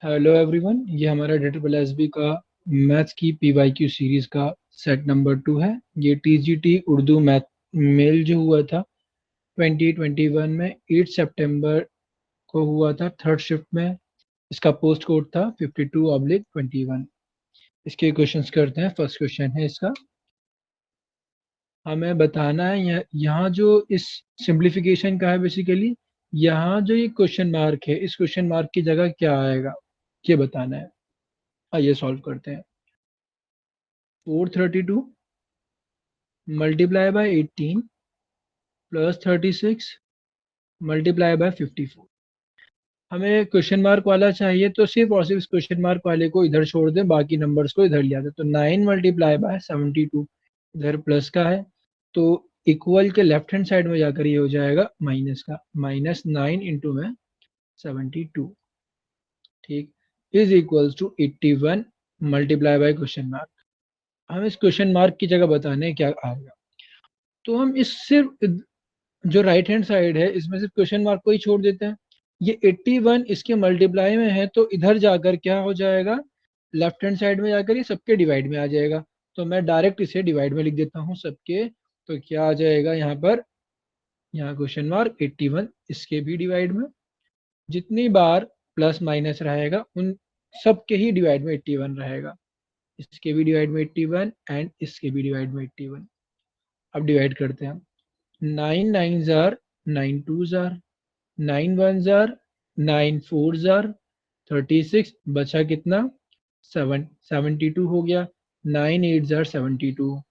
Hello everyone, ये हमारा data plus SB का मैथ्स की पीवाईक्यू सीरीज का सेट नंबर 2 है। ये टीजीटी उर्दू मैथ मेल जो हुआ था 2021 में 8 सितंबर को हुआ था, थर्ड शिफ्ट में। इसका पोस्ट कोड था 52/21। इसके क्वेश्चंस करते हैं। फर्स्ट क्वेश्चन है इसका, हमें बताना है यहाँ जो इस सिंप्लीफिकेशन का है बेसिकली, यहाँ जो ये क्वेश्चन मार्क है, इस क्वेश्चन मार्क की जगह क्या आएगा ये बताना है। आइए सॉल्व करते हैं। 432 multiply by 18 plus 36 multiply by 54। हमें क्वेश्चन मार्क वाला चाहिए, तो सिर्फ और सिर्फ क्वेश्चन मार्क वाले को इधर छोड़ दें, बाकी नंबर्स को इधर लिया जाए। तो 9 मल्टीप्लाई बाय 72, इधर प्लस का है तो इक्वल के लेफ्ट हैंड साइड में जाकर ये हो जाएगा माइनस का। -9 इंटू में 72, ठीक, is equals to 81 multiply by question mark. हम इस क्वेश्चन मार्क की जगह बताने हैं क्या आएगा। तो हम इस सिर्फ जो राइट हैंड साइड है इसमें सिर्फ क्वेश्चन मार्क को ही छोड़ देते हैं। ये 81 इसके मल्टीप्लाई में है तो इधर जाकर क्या हो जाएगा, लेफ्ट हैंड साइड में जाकर ये सबके डिवाइड में आ जाएगा। तो मैं डायरेक्ट इसे डिवाइड में लिख देता हूँ सबके। तो क्या आ जाएगा यहाँ पर, यहाँ क्वेश्चन मार्क 81 इसके भी डिवाइड में। जितनी बार प्लस माइनस रहेगा उन सबके ही डिवाइड में 81 रहेगा। इसके भी डिवाइड में 81 एंड इसके भी डिवाइड में 81। अब डिवाइड करते हैं हम। 9 9 जार, 9 2 जार, 9 1 जार, 9 4 जार 36, बचा कितना 7, 72 हो गया। 9 8 jar 72,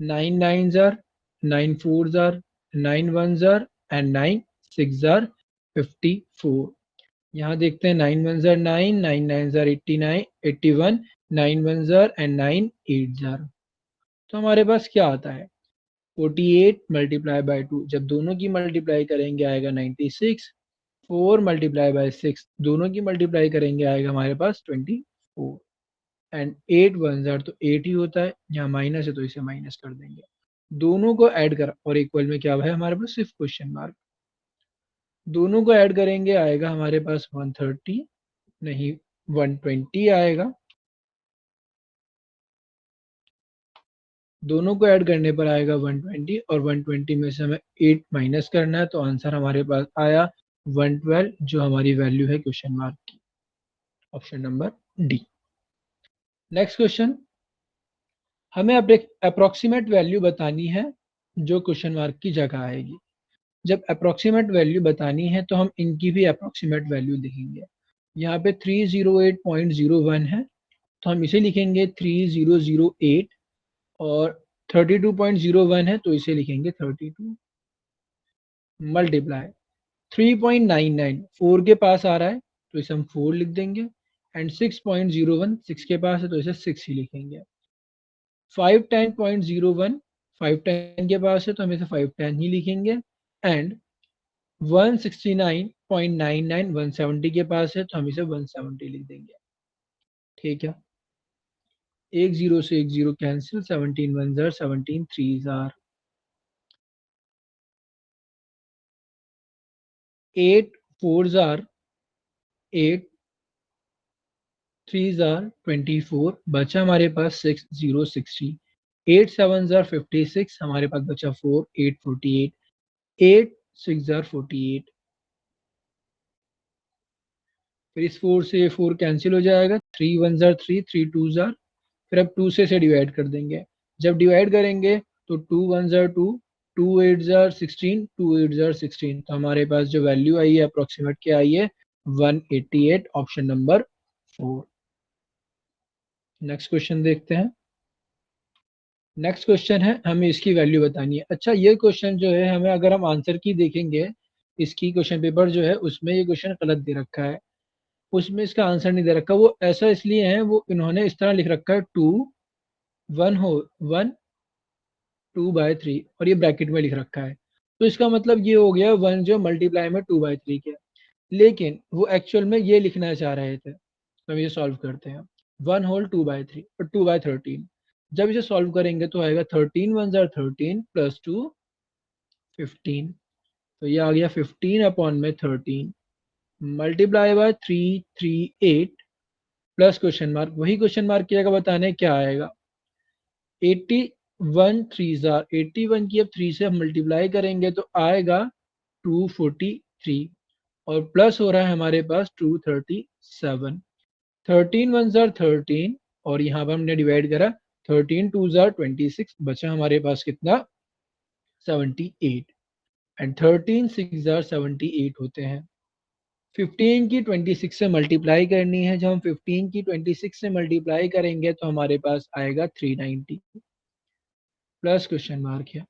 9 9 jar, 9 4 jar, 9 1 jar and 9 6 jar 54। यहाँ देखते हैं 9 1 jar 9, 9 9 jar 89 81, 9 1 jar and 9 8 jar. तो हमारे पास क्या आता है 48 मल्टीप्लाई बाय 2, जब दोनों की मल्टीप्लाई करेंगे आएगा 96। 4 मल्टीप्लाई बाय 6, दोनों की मल्टीप्लाई करेंगे आएगा हमारे पास 24। एंड 8 1 जार तो 8 ही होता है, यहाँ माइनस है तो इसे माइनस कर देंगे। दोनों को ऐड कर और इक्वल में क्या है हमारे पास, सिर्फ क्वेश्चन मार्क। दोनों को ऐड करेंगे आएगा हमारे पास 130, नहीं 120 आएगा। दोनों को ऐड करने पर आएगा 120 और 120 में से हमें 8 माइनस करना है, तो आंसर हमारे पास आया 112, जो हमारी वैल्यू है क्वेश्चन मार्क की। Option number D. Next question, हमें अप्रोक्सीमेट वैल्यू बतानी है जो क्वेश्चन मार्क की जगह आएगी। जब अप्रोक्सीमेट वैल्यू बतानी है तो हम इनकी भी अप्रोक्सीमेट वैल्यू लिखेंगे। यहाँ पे 308.01 है तो हम इसे लिखेंगे 3008, और 32.01 है तो इसे लिखेंगे 32। मल्टीप्लाई 3.99 4 के पास आ रहा है तो इसे हम 4 लिख देंगे। एंड 6.01 6 के पास है तो इसे 6 ही लिखेंगे। 510.01 510 के पास है तो हम इसे 510 ही लिखेंगे। एंड 169.99 170 के पास है तो हम इसे 170 लिख देंगे। ठीक है, एक जीरो से एक zero cancel, 17 1 jar 17 3 jar, 8 4 jar 8 3 jar 24, बचा हमारे पास 6 0 60, 8 7 जार 56, हमारे पास बचा 4 8 48, 8 6 जार 48। फिर इस 4 से 4 कैंसिल हो जाएगा, 3 1 जार 3 3 2 जार, फिर अब 2 से डिवाइड कर देंगे। जब डिवाइड करेंगे तो 2 1 जार 2, 2 8 जार 16, 2 8 जार 16, तो हमारे पास जो वैल्यू आई है अप्रोक्सीमेट क्या आई है 188, ऑप्शन नंबर 4। नेक्स्ट क्वेश्चन देखते हैं। नेक्स्ट क्वेश्चन है, हमें इसकी वैल्यू बतानी है। अच्छा, ये क्वेश्चन जो है हमें, अगर हम आंसर की देखेंगे इसकी क्वेश्चन पेपर जो है उसमें ये क्वेश्चन गलत दे रखा है, उसमें इसका आंसर नहीं दे रखा। वो ऐसा इसलिए है, वो इन्होंने इस तरह लिख रखा है 2 1 हो 1 2/3, और ये ब्रैकेट में लिख रखा है। तो इसका मतलब ये हो गया 1 जो मल्टीप्लाई में 2/3 के, लेकिन वो एक्चुअल में ये लिखना चाह रहे थे। तो हम ये सॉल्व करते हैं। 1 होल 2/3 और 2/13, जब इसे सॉल्व करेंगे तो आएगा 13 1 जार 13 प्लस 2 15, तो ये आ गया 15 अपॉन में 13। Multiply by 338 plus question mark, वही क्वेश्चन मार्क की जगह बताना है क्या आएगा। 81 3 जार 81 की अब 3 से हम मल्टीप्लाई करेंगे तो आएगा 243 और प्लस हो रहा है हमारे पास 237। 13 1 जार 13 और यहाँ पर हमने डिवाइड करा 13 2 जार 26, बचा हमारे पास कितना 78 एंड 13 6 जार 78 होते हैं। 15 की 26 से मल्टीप्लाई करनी है, जब हम 15 की 26 से मल्टीप्लाई करेंगे तो हमारे पास आएगा 390 प्लस क्वेश्चन मार्क है।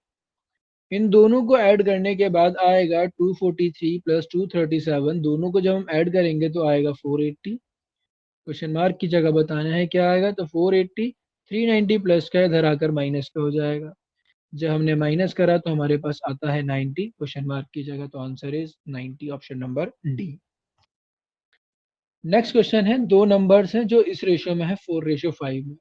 इन दोनों को ऐड करने के बाद आएगा 243 प्लस 237, दोनों को जब हम ऐड करेंगे तो आएगा 480। क्वेश्चन मार्क की जगह बताना है क्या आएगा, तो 480 390 प्लस का इधर आकर माइनस का हो जाएगा। जब हमने माइनस करा तो हमारे पास आता है 90 क्वेश्चन मार्क की जगह, तो answer is 90 option number D. Next question है, दो नंबर्स हैं जो इस रेशियो में है 4:5 में,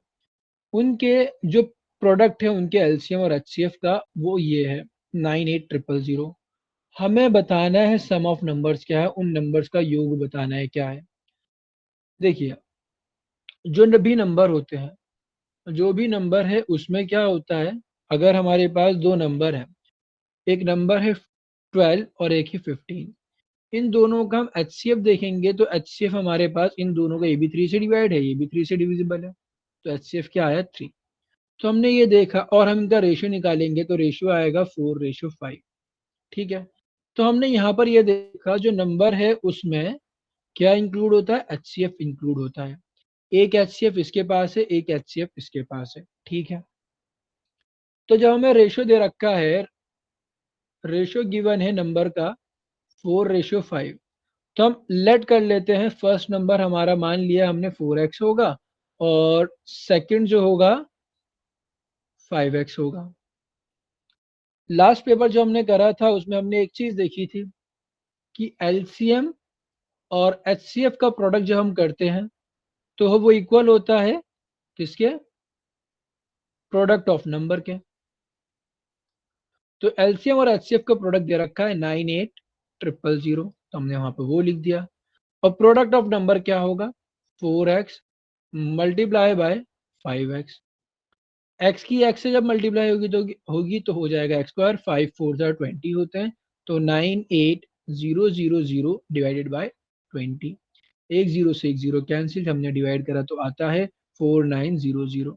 उनके जो प्रोडक्ट है उनके एलसीएम और एचसीएफ का वो ये है 98000। हमें बताना है सम ऑफ नंबर्स क्या है, उन नंबर्स का योग बताना है क्या है। देखिए जो भी नंबर होते हैं, जो भी नंबर है उसमें क्या होता है, अगर हमारे पास दो नंबर है, एक नंबर है 12 और एक है 15, इन दोनों का हम एचसीएफ देखेंगे तो एचसीएफ हमारे पास इन दोनों का ये भी 3 से डिवाइड है, ये भी 3 से डिविजिबल है, तो एचसीएफ क्या आया 3। तो हमने ये देखा और हम इनका रेशियो निकालेंगे तो रेशियो आएगा 4:5। ठीक है, तो हमने यहाँ पर ये देखा जो नंबर है उसमें क्या इंक्लूड होता है, एचसीएफ इंक्लूड होता है। एक एचसीएफ इसके पास है, एक एचसीएफ इसके पास है। ठीक है, तो जब हमें रेशियो दे रखा है, रेशियो गिवन है नंबर का 4:5, तो हम लेट कर लेते हैं फर्स्ट नंबर हमारा मान लिया हमने 4x होगा और सेकंड जो होगा 5x होगा। लास्ट पेपर जो हमने करा था उसमें हमने एक चीज देखी थी कि एलसीएम और एचसीएफ का प्रोडक्ट जब हम करते हैं तो वो इक्वल होता है किसके, प्रोडक्ट ऑफ नंबर के। तो एलसीएम और एचसीएफ का प्रोडक्ट दे रखा है 98000, तो हमने वहां पर वो लिख दिया। और प्रोडक्ट ऑफ नंबर क्या होगा 4x multiply by 5x। x की x से जब मल्टीप्लाई होगी तो हो जाएगा x स्क्वायर, 5 4 जार 20 होते हैं, तो 98000 डिवाइडेड बाय 20। एक जीरो से एक जीरो कैंसिल, हमने डिवाइड करा तो आता है 4900।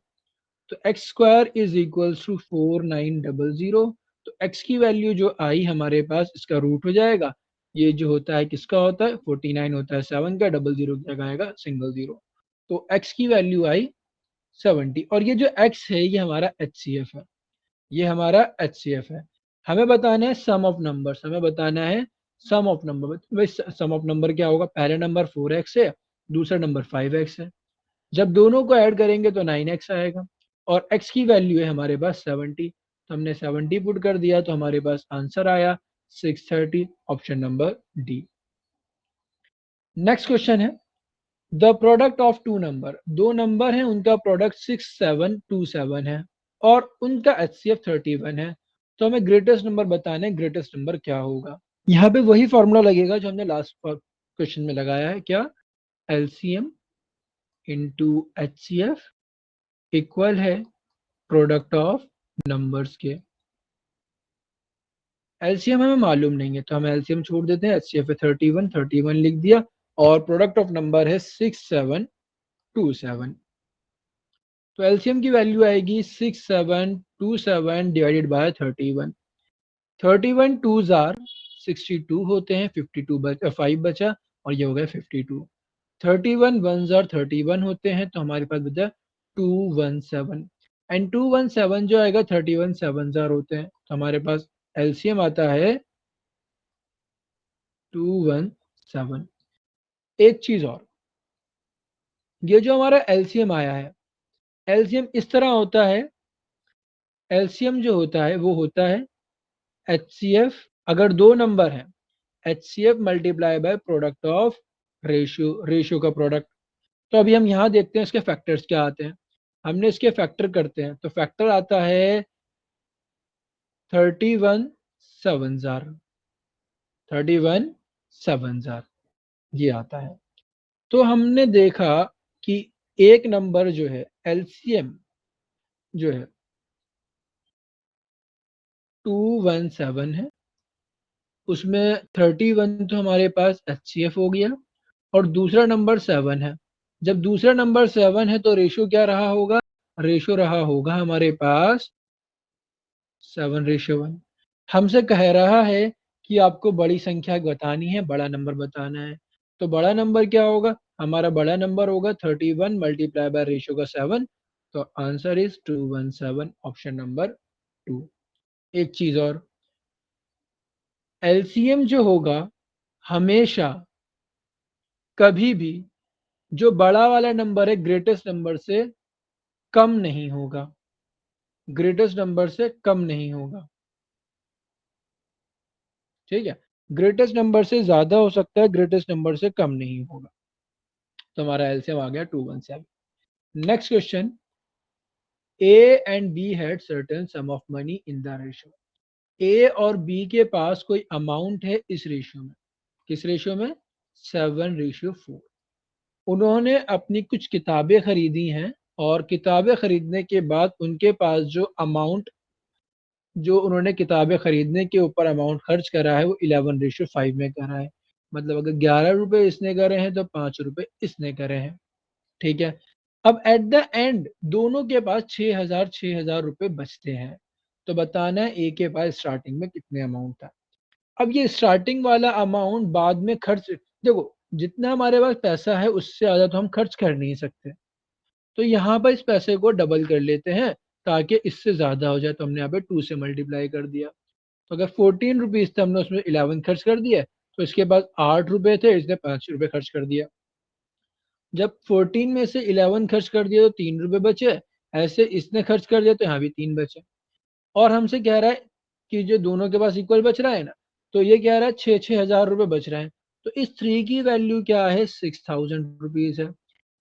तो x square is equals to 4900। तो एक्स की वैल्यू जो आई हमारे पास इसका रूट हो जाएगा, ये जो होता है किसका होता है 49 होता है 7 का, डबल जीरो की जगह आएगा सिंगल जीरो, तो एक्स की वैल्यू आई 70। और ये जो एक्स है ये हमारा एचसीएफ है, ये हमारा एचसीएफ है। हमें बताना है सम ऑफ नंबर्स, हमें बताना है सम ऑफ नंबर। भाई सम ऑफ नंबर क्या होगा, पहले नंबर 4x है, दूसरा नंबर 5x है, जब दोनों को ऐड करेंगे तो 9x आएगा और x की वैल्यू है हमारे पास 70, तो हमने 70 पुट कर दिया तो हमारे पास आंसर आया 630 option number D. Next question है, the product of two number, दो नंबर हैं उनका प्रोडक्ट 6727 है और उनका एचसीएफ 31 है, तो हमें ग्रेटेस्ट नंबर बताना है, ग्रेटेस्ट नंबर क्या होगा। यहाँ पे वही फॉर्मूला लगेगा जो हमने लास्ट क्वेश्चन में लगाया है, क्या, एलसीएम इंटू एचसीएफ इक्वल है प्रोडक्ट ऑफ नंबर्स के। एलसीएम हमें मालूम नहीं है तो हम एलसीएम छोड़ देते हैं, एचसीएफ है 31 लिख दिया और प्रोडक्ट ऑफ नंबर है 6727, तो एलसीएम की वैल्यू आएगी 6727 डिवाइडेड बाय 31। 31 टू जार 62 होते हैं, 52 5 बचा और ये हो गया 52। 31 वन जार 31 होते हैं, तो हमारे पास बचा 217 एंड 217 जो आएगा 31 7 जार होते हैं, तो हमारे पास एलसीएम आता है 217। एक चीज और, ये जो हमारा एलसीएम आया है, एलसीएम इस तरह होता है, एलसीएम जो होता है वो होता है एचसीएफ, अगर दो नंबर है HCF multiply by product of ratio, ratio का प्रोडक्ट। तो अभी हम यहाँ देखते हैं इसके फैक्टर्स क्या आते हैं, हमने इसके फैक्टर करते हैं तो फैक्टर आता है 31 7 जार, 31 7 जार। ये आता है। तो हमने देखा कि एक नंबर जो है एलसीएम जो है 217 है, उसमें 31 तो हमारे पास एचसीएफ हो गया और दूसरा नंबर 7 है। जब दूसरा नंबर 7 है तो रेशो क्या रहा होगा? रेशो रहा होगा हमारे पास 7:1। हमसे कह रहा है कि आपको बड़ी संख्या बतानी है, बड़ा नंबर बताना है। तो बड़ा नंबर क्या होगा? हमारा बड़ा नंबर होगा 31 मल्टीप्लाई बाय रेशो का 7। तो आंसर इज 217, ऑप्शन नंबर 2। एक चीज और, एलसीएम जो होगा हमेशा कभी भी जो बड़ा वाला नंबर है ग्रेटेस्ट नंबर से कम नहीं होगा, ग्रेटेस्ट नंबर से कम नहीं होगा। ठीक है, ग्रेटेस्ट नंबर से ज्यादा हो सकता है, ग्रेटेस्ट नंबर से कम नहीं होगा। तो हमारा एलसीएम आ गया 217। Next question, A and B had certain sum of money in the ratio. A और बी के पास कोई अमाउंट है इस रेशियो में। किस रेशियो में? 7:4। उन्होंने अपनी कुछ किताबें खरीदी हैं और किताबें खरीदने के बाद उनके पास जो अमाउंट, जो उन्होंने किताबें खरीदने के ऊपर अमाउंट खर्च करा है वो 11:5 में करा है। मतलब अगर 11 रुपए इसने करे हैं तो 5 रुपए इसने करे हैं। ठीक है, अब एट द एंड दोनों के पास 6,000 रुपए बचते हैं। तो बताना है ए के पास स्टार्टिंग में कितने अमाउंट था। अब ये स्टार्टिंग वाला अमाउंट बाद में खर्च, देखो जितना हमारे पास पैसा है उससे ज्यादा तो हम खर्च कर नहीं सकते, तो यहाँ पर इस पैसे को डबल कर लेते हैं ताकि इससे ज्यादा हो जाए। तो हमने यहाँ पे 2 से मल्टीप्लाई कर दिया। तो अगर 14 रुपीज थे, हमने उसमें 11 खर्च कर दिया, तो इसके पास 8 रुपए थे, इसने 5 रुपए खर्च कर दिया। जब 14 में से 11 खर्च कर दिया तो 3 रुपए बचे, ऐसे इसने खर्च कर दिया तो यहाँ भी 3 बचे। और हमसे कह रहा है कि जो दोनों के पास इक्वल बच रहा है ना, तो ये कह रहा है 6,000 रुपये बच रहे हैं। तो इस 3 की वैल्यू क्या है? 6,000 रुपीज है।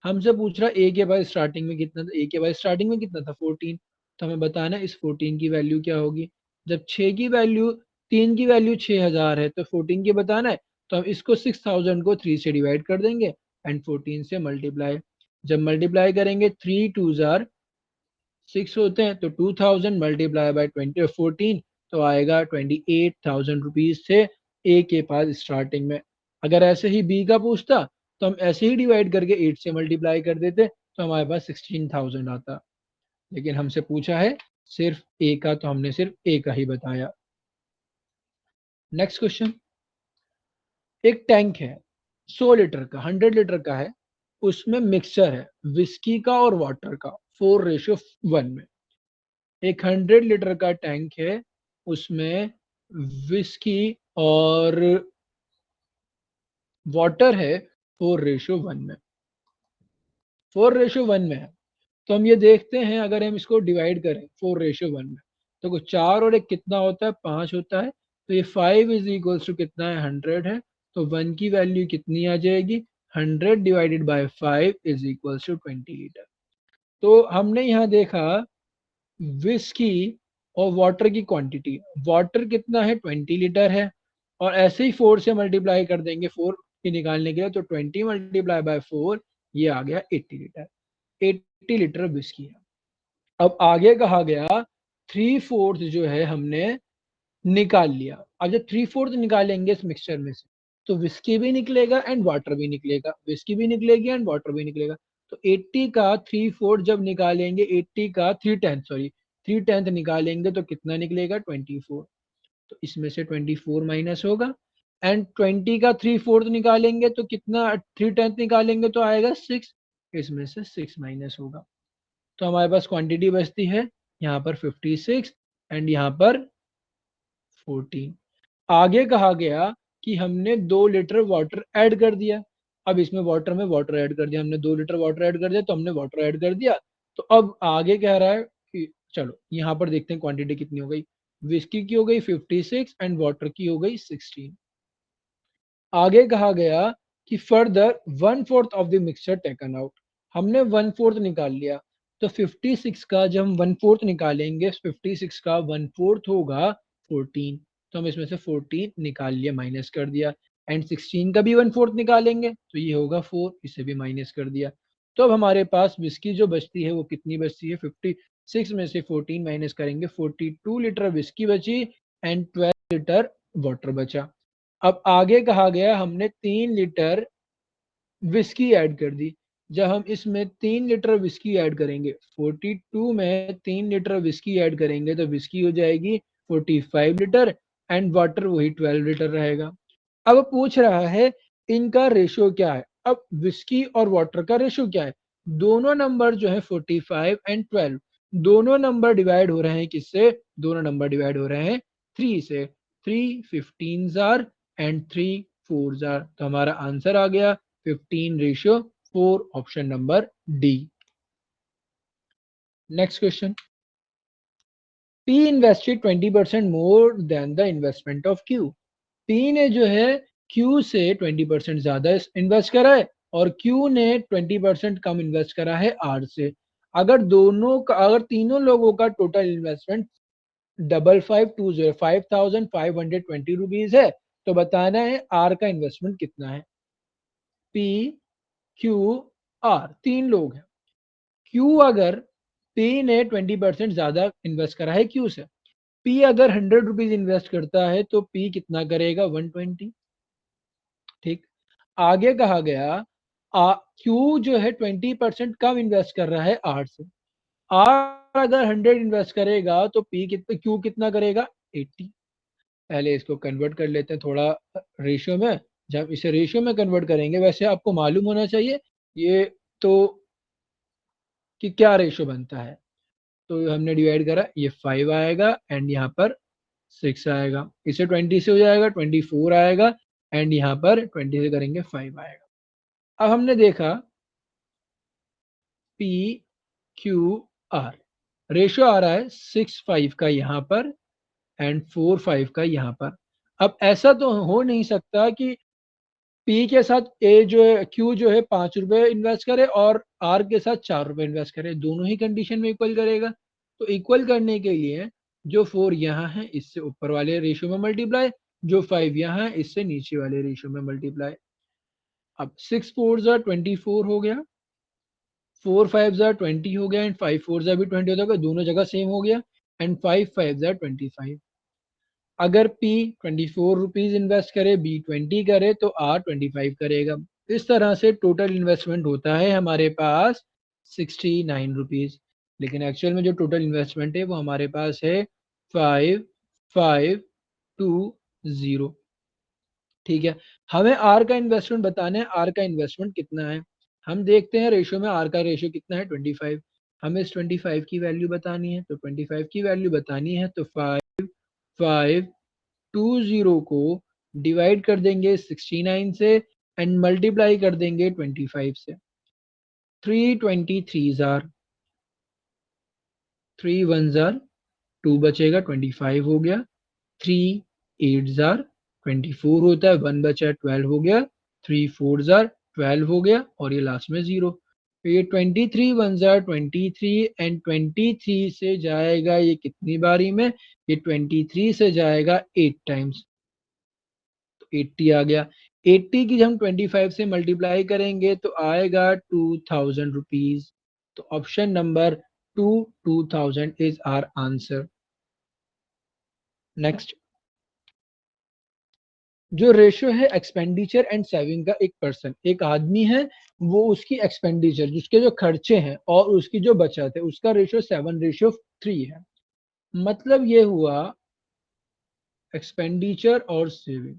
हमसे पूछ रहा है ए के पास स्टार्टिंग में कितना था। ए के पास स्टार्टिंग में कितना था? 14। तो हमें बताना है इस 14 की वैल्यू क्या होगी। जब 6 की वैल्यू, 3 की वैल्यू 6,000 है तो 14 की बताना है, तो हम इसको 6,000 को 3 से डिवाइड कर देंगे एंड 14 से मल्टीप्लाई। जब मल्टीप्लाई करेंगे 3 2 6 होते हैं, तो 2000 मल्टीप्लाई बाय 14 तो आएगा 28,000 रुपीज थे ए के पास स्टार्टिंग में। अगर ऐसे ही बी का पूछता तो हम ऐसे ही डिवाइड करके 8 से मल्टीप्लाई कर देते तो हमारे पास 16,000 आता। लेकिन हमसे पूछा है सिर्फ ए का, तो हमने सिर्फ ए का ही बताया। नेक्स्ट क्वेश्चन, एक टैंक है 100 लीटर का, 100 लीटर का है, उसमें मिक्सचर है विस्की का और वाटर का 4:1 में। एक 100 लीटर का टैंक है, उसमें विस्की और वाटर है 4:1 में, 4:1 में है। तो हम ये देखते हैं अगर हम इसको डिवाइड करें 4:1 में, तो कुछ 4 और एक कितना होता है? 5 होता है। तो ये 5 इज इक्वल्स टू कितना है? 100 है। तो 1 की वैल्यू कितनी आ जाएगी? 100 divided by 5 is equals to 20 litre. तो हमने यहाँ देखा विस्की और वाटर की क्वांटिटी, वाटर कितना है? 20 लीटर है, और ऐसे ही 4 से मल्टीप्लाई कर देंगे 4 की निकालने के लिए, तो 20 मल्टीप्लाई बाय 4 ये आ गया 80 लीटर। 80 लीटर विस्की है। अब आगे कहा गया 3/4 जो है हमने निकाल लिया। अब जब 3/4 निकालेंगे इस मिक्सचर में से, तो विस्की भी निकलेगा एंड वाटर भी निकलेगा, विस्की भी निकलेगी एंड वाटर भी निकलेगा। तो 80 का 3/4 जब निकालेंगे, 80 का 3/10 सॉरी 3/10 निकालेंगे तो कितना निकलेगा? 24। तो इसमें से 24 माइनस होगा एंड 20 का 3/4 निकालेंगे तो कितना? 3/10 निकालेंगे तो आएगा 6, इसमें से 6 माइनस होगा। तो हमारे पास क्वांटिटी बचती है यहाँ पर 56 एंड यहाँ पर 14। आगे कहा गया कि हमने 2 लीटर वाटर ऐड कर दिया। अब इसमें वाटर में वाटर ऐड कर दिया, हमने 2 लीटर वाटर ऐड कर दिया तो हमने वाटर ऐड कर दिया। तो अब आगे कह रहा है कि चलो यहाँ पर देखते हैं क्वांटिटी कितनी हो गई। विस्की की हो गई 56 एंड वाटर की हो गई 16। आगे कहा गया कि further 1/4 of the mixture taken out. हमने 1/4 निकाल लिया, तो 56 का जब हम 1/4 निकालेंगे, 56 का 1/4 होगा 14। तो हम इसमें से 14 निकाल लिया, माइनस कर दिया। एंड 16 का भी 1/4 निकालेंगे तो ये होगा 4, इसे भी माइनस कर दिया। तो अब हमारे पास विस्की जो बचती है वो कितनी बचती है, 56 में से 14 माइनस करेंगे, 42 लीटर विस्की बची एंड 12 लीटर वाटर बचा। अब आगे कहा गया हमने 3 लीटर विस्की ऐड कर दी। जब हम इसमें 3 लीटर विस्की ऐड करेंगे, 42 में 3 लीटर विस्की ऐड करेंगे तो विस्की हो जाएगी 45 लीटर एंड वाटर वही 12 लीटर रहेगा। अब पूछ रहा है इनका रेशो क्या है। अब विस्की और वाटर का रेशो क्या है, दोनों नंबर जो है 45 एंड 12, दोनों नंबर डिवाइड हो रहे हैं किससे, दोनों नंबर डिवाइड हो रहे हैं 3 से। 3 15 आर एंड 3 4 आर, तो हमारा आंसर आ गया 15:4, option number D. Next question, P invested 20% more than the investment of Q. P ने जो है Q से 20% ज्यादा इन्वेस्ट करा है और Q ने 20% कम इन्वेस्ट करा है R से। अगर तीनों लोगों का टोटल इन्वेस्टमेंट 5520 रुपीज है तो बताना है R का इन्वेस्टमेंट कितना है। P Q R तीन लोग हैं। Q अगर P ने 20% ज्यादा इन्वेस्ट करा है Q से, P अगर 100 रुपीज इन्वेस्ट करता है तो P कितना करेगा, 120। ठीक, आगे कहा गया Q जो है 20% कम इन्वेस्ट कर रहा है R से। R अगर 100 इन्वेस्ट करेगा तो Q कितना करेगा, 80। पहले इसको कन्वर्ट कर लेते हैं थोड़ा रेशियो में। जब इसे रेशियो में कन्वर्ट करेंगे, वैसे आपको मालूम होना चाहिए ये तो कि क्या रेशियो बनता है। तो हमने डिवाइड करा, ये 5 आएगा एंड यहाँ पर 6 आएगा, इसे 20 से हो जाएगा 24 आएगा एंड यहाँ पर 20 से करेंगे 5 आएगा। अब हमने देखा P Q R रेशियो आ रहा है 6:5 का यहाँ पर एंड 4:5 का यहाँ पर। अब ऐसा तो हो नहीं सकता कि P के साथ A जो है Q जो है 5 रुपए इन्वेस्ट करे और R के साथ 4 रुपए इन्वेस्ट करे, दोनों ही कंडीशन में इक्वल करेगा। तो इक्वल करने के लिए जो 4 यहाँ है इससे ऊपर वाले रेशियो में मल्टीप्लाई, जो 5 यहाँ है इससे नीचे वाले रेशियो में मल्टीप्लाई। अब 6 4 ज़ा 24 हो गया, 4 5 ज़ा 20 हो गया एंड 5 4 ज़ा भी 20 हो जाएगा, दोनों जगह सेम हो गया एंड 5 5 ज़ा 25। अगर P 24 रुपीज इन्वेस्ट करे, B 20 करे तो R 25 करेगा। इस तरह से टोटल इन्वेस्टमेंट होता है हमारे पास 69 रुपीज, लेकिन एक्चुअल में जो टोटल इन्वेस्टमेंट है वो हमारे पास है 5520। ठीक है, हमें R का इन्वेस्टमेंट बताना है, R का इन्वेस्टमेंट कितना है। हम देखते हैं रेशियो में R का रेशियो कितना है, 25। हमें इस 25 की वैल्यू बतानी है, तो 25 की वैल्यू बतानी है तो 5520 को डिवाइड कर देंगे 69 से एंड मल्टीप्लाई कर देंगे 25 से। 323 जार 3 1 जार 2 बचेगा, 25 हो गया। 3 8 जार 24 होता है, 1 बचा 12 हो गया। 3 4 जार 12 हो गया और ये लास्ट में 0। तो ये 23 1 जार 23 एंड 23 से जाएगा ये कितनी बारी में, ये 23 से जाएगा 8 टाइम्स, 80 आ गया। 80 की हम 25 से मल्टीप्लाई करेंगे तो आएगा 2000 रुपीज। तो option number 2000 is our answer. Next, जो रेशियो है एक्सपेंडिचर एंड सेविंग का, एक पर्सन एक आदमी है, वो उसकी एक्सपेंडिचर जिसके जो खर्चे हैं और उसकी जो बचत है उसका रेशियो 7:3 है। मतलब ये हुआ एक्सपेंडिचर और सेविंग,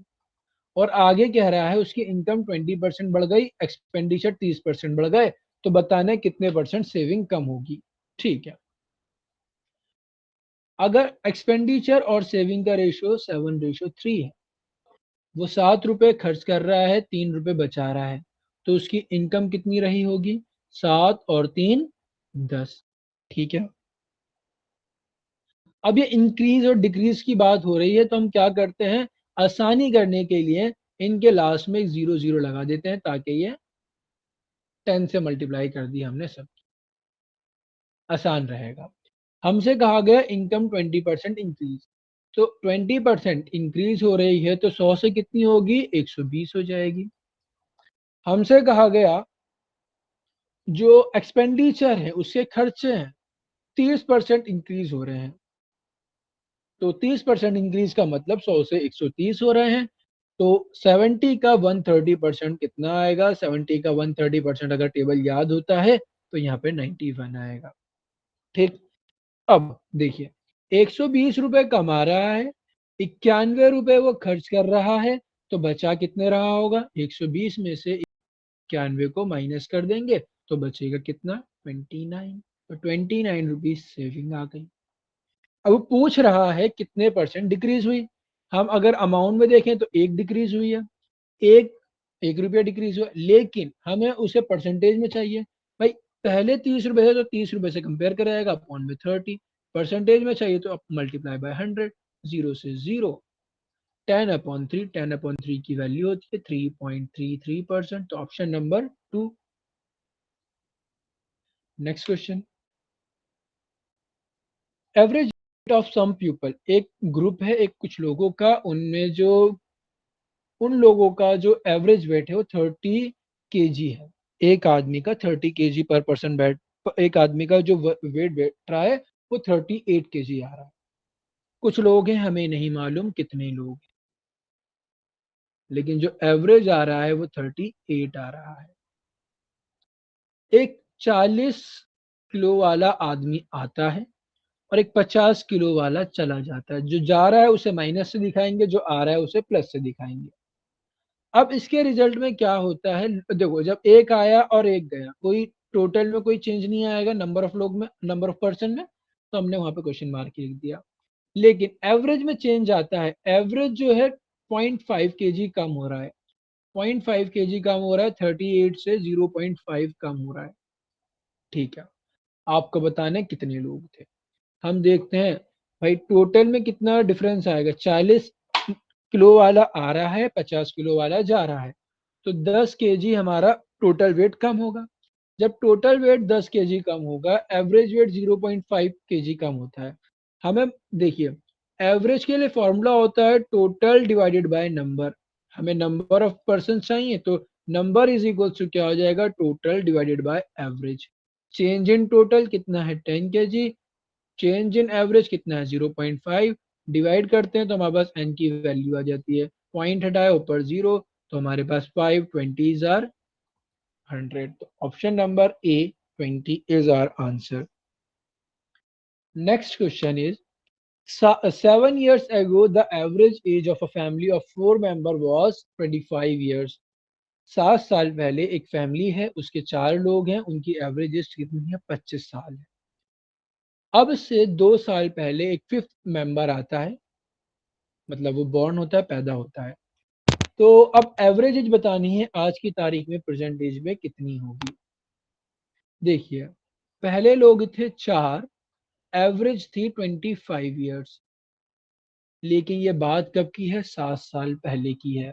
और आगे कह रहा है उसकी इनकम 20% बढ़ गई, एक्सपेंडिचर 30% बढ़ गए, तो बताना है कितने परसेंट सेविंग कम होगी। ठीक है, अगर एक्सपेंडिचर और सेविंग का रेशियो 7:3 है, वो 7 रुपए खर्च कर रहा है, 3 रुपए बचा रहा है, तो उसकी इनकम कितनी रही होगी, 7 और 3 10। ठीक है, अब ये इंक्रीज और डिक्रीज की बात हो रही है तो हम क्या करते हैं, आसानी करने के लिए इनके लास्ट में एक 0 0 लगा देते हैं ताकि ये 10 से मल्टीप्लाई कर दिया हमने सब, आसान रहेगा। हमसे कहा गया इनकम 20% इंक्रीज, तो 20% इंक्रीज हो रही है, तो 100 से कितनी होगी, 120 हो जाएगी। हमसे कहा गया जो एक्सपेंडिचर है उसके खर्चे हैं 30% इंक्रीज हो रहे हैं, तो 30% इंक्रीज का मतलब 100 से 130 हो रहे हैं। तो 70 का 130% कितना आएगा, 70 का 130% अगर टेबल याद होता है तो यहाँ पे 91 आएगा। ठीक, अब देखिए 120 रुपए कमा रहा है, 91 रुपए वो खर्च कर रहा है, तो बचा कितने रहा होगा, 120 में से 91 को माइनस कर देंगे तो बचेगा कितना, 29। तो 29 रुपीज सेविंग आ गई। अब वो पूछ रहा है कितने परसेंट डिक्रीज हुई। हम अगर अमाउंट में देखें तो एक डिक्रीज हुई है, एक 1 रुपया डिक्रीज हुआ, लेकिन हमें उसे परसेंटेज में चाहिए। भाई पहले 30 रुपए है तो 30 रुपए से कंपेयर कराएगा अपॉन में 30, परसेंटेज में चाहिए तो मल्टीप्लाई बाय 100, 0 से 0, 10/3, 10/3 की वैल्यू होती है 3.33%। तो option number 2। Next question, average of some people, एक ग्रुप है, एक कुछ लोगों का, उनमें जो उन लोगों का जो एवरेज वेट है वो 30 kg है। एक आदमी का 30 kg पर पर्सन बैठ, एक आदमी का जो वेट बैठ रहा है वो 38 kg आ रहा है। कुछ लोग हैं, हमें नहीं मालूम कितने लोग हैं, लेकिन जो एवरेज आ रहा है वो 38 आ रहा है। एक 40 किलो वाला आदमी आता है और एक 50 किलो वाला चला जाता है। जो जा रहा है उसे माइनस से दिखाएंगे, जो आ रहा है उसे प्लस से दिखाएंगे। अब इसके रिजल्ट में क्या होता है, देखो जब एक आया और एक गया, कोई टोटल में कोई चेंज नहीं आएगा नंबर ऑफ लोग में, नंबर ऑफ पर्सन में, तो हमने वहां पे क्वेश्चन मार्क लिख दिया। लेकिन एवरेज में चेंज आता है, एवरेज जो है 0.5 kg कम हो रहा है, 0.5 kg कम हो रहा है, 38 से 0.5 कम हो रहा है। ठीक है, आपको बताने कितने लोग थे। हम देखते हैं भाई टोटल में कितना डिफरेंस आएगा, 40 किलो वाला आ रहा है, 50 किलो वाला जा रहा है, तो 10 kg हमारा टोटल वेट कम होगा। जब टोटल वेट 10 kg कम होगा, एवरेज वेट 0.5 kg कम होता है। हमें देखिए एवरेज के लिए फॉर्मूला होता है टोटल डिवाइडेड बाय नंबर। हमें नंबर ऑफ पर्सन चाहिए, तो नंबर इज इक्वल टू क्या हो जाएगा, total divided by average. Change in total कितना है, 10 kg, चेंज इन एवरेज कितना है, 0.5, डिवाइड करते हैं तो हमारे पास n की वैल्यू आ जाती है, पॉइंट हटाए ऊपर 0, तो हमारे पास 5 20s आर 100। तो option number A 20 is our answer. Next question is 7 years ago the average age of a family of 4 member was 25 years। 7 साल पहले एक फैमिली है, उसके 4 लोग हैं, उनकी एवरेज एज कितनी है, 25 साल है। अब से 2 साल पहले एक फिफ्थ मेंबर आता है, मतलब वो बॉर्न होता है, पैदा होता है। तो अब एवरेज एज बतानी है आज की तारीख में, प्रेजेंट एज में कितनी होगी। देखिए पहले लोग थे 4, एवरेज थी 25 years, लेकिन ये बात कब की है, 7 साल पहले की है।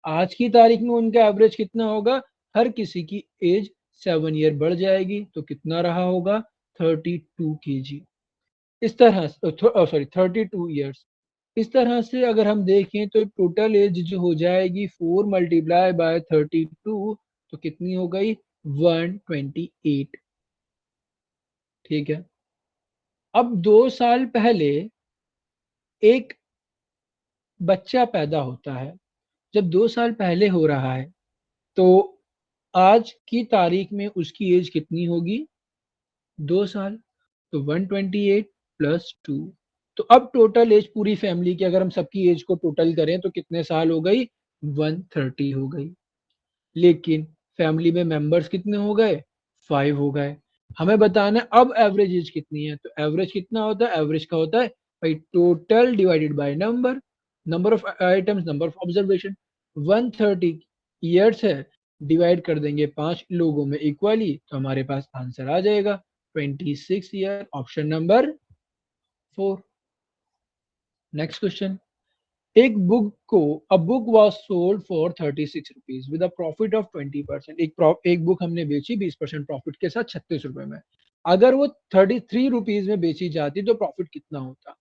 आज की तारीख में उनका एवरेज कितना होगा, हर किसी की एज 7 ईयर बढ़ जाएगी, तो कितना रहा होगा, 32 kg। इस तरह सॉरी 32 years। इस तरह से अगर हम देखें तो टोटल एज जो हो जाएगी 4 × 32, तो कितनी हो गई, 128। ठीक है, अब 2 साल पहले एक बच्चा पैदा होता है। जब 2 साल पहले हो रहा है तो आज की तारीख में उसकी एज कितनी होगी, 2 साल, तो 128 प्लस 2। तो अब टोटल एज पूरी फैमिली की अगर हम सबकी एज को टोटल करें तो कितने साल हो गई, 130 हो गई। लेकिन फैमिली में मेंबर्स कितने हो गए, 5 हो गए। हमें बताना है अब एवरेज एज कितनी है, तो एवरेज कितना होता है, एवरेज का होता है भाई total divided by number, number of items, number of observation. 130 years है, डिवाइड कर देंगे 5 लोगों में इक्वली, तो हमारे पास आंसर आ जाएगा 26 year, option number 4। Next question, एक बुक को, a book was sold for 36 rupees with a profit of 20%। एक बुक हमने बेची 20% प्रॉफिट के साथ 36 रुपए में। अगर वो 33 रुपीज में बेची जाती तो प्रॉफिट कितना होता।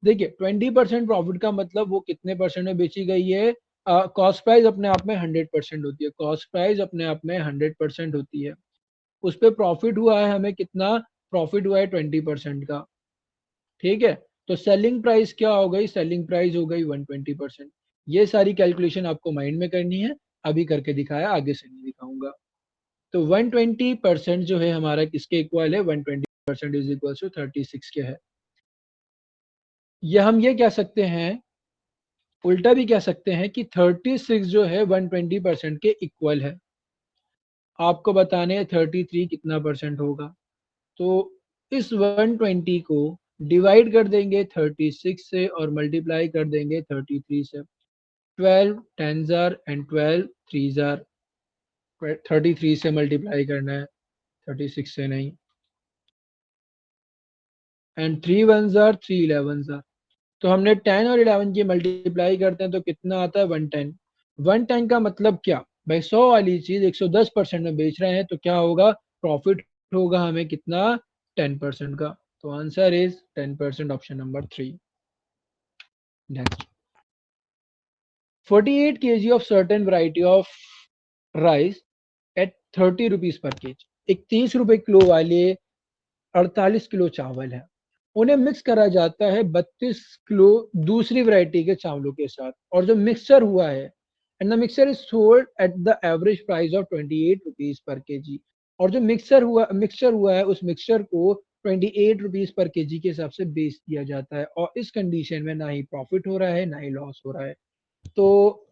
देखिए 20% प्रॉफिट का मतलब वो कितने परसेंट में बेची गई है, कॉस्ट प्राइस अपने आप में 100% होती है, कॉस्ट प्राइस अपने आप में 100% होती है, उस पर प्रॉफिट हुआ है हमें कितना, प्रॉफिट हुआ है 20% का, ठीक है। तो सेलिंग प्राइस क्या हो गई, सेलिंग प्राइस हो गई 120%। ये सारी कैलकुलेशन आपको माइंड में करनी है, अभी करके दिखाया, आगे से नहीं दिखाऊंगा। तो 120% जो है हमारा किसके इक्वल है, 120% इज इक्वल टू 36 के है। ये हम ये कह सकते हैं, उल्टा भी कह सकते हैं कि 36 जो है 120% के इक्वल है। आपको बताने 33 कितना परसेंट होगा, तो इस 120 को डिवाइड कर देंगे 36 से और मल्टीप्लाई कर देंगे 33 से। 12 10 जार एंड 12 3 जार, 33 से मल्टीप्लाई करना है, 36 से नहीं, एंड 3 1 जार 3 11 जार। तो हमने 10 और 11 की मल्टीप्लाई करते हैं तो कितना आता है 110। 110 का मतलब क्या भाई, 100 वाली चीज 110% में बेच रहे हैं तो क्या होगा, प्रॉफिट होगा हमें कितना, 10% का। तो answer is 10%, option number 3। Next, 48 kg of certain variety of rice at 30 rupees per kg। एक 30 रुपए किलो वाले 48 किलो चावल है, उन्हें मिक्स करा जाता है 32 किलो दूसरी वैरायटी के चावलों के साथ, और जो मिक्सचर हुआ है, and the mixture is sold at the average price of 28 rupees per KG. और जो मिक्सचर हुआ है उस मिक्सचर को 28 रुपीज पर केजी के हिसाब से बेच दिया जाता है, और इस कंडीशन में ना ही प्रॉफिट हो रहा है ना ही लॉस हो रहा है। तो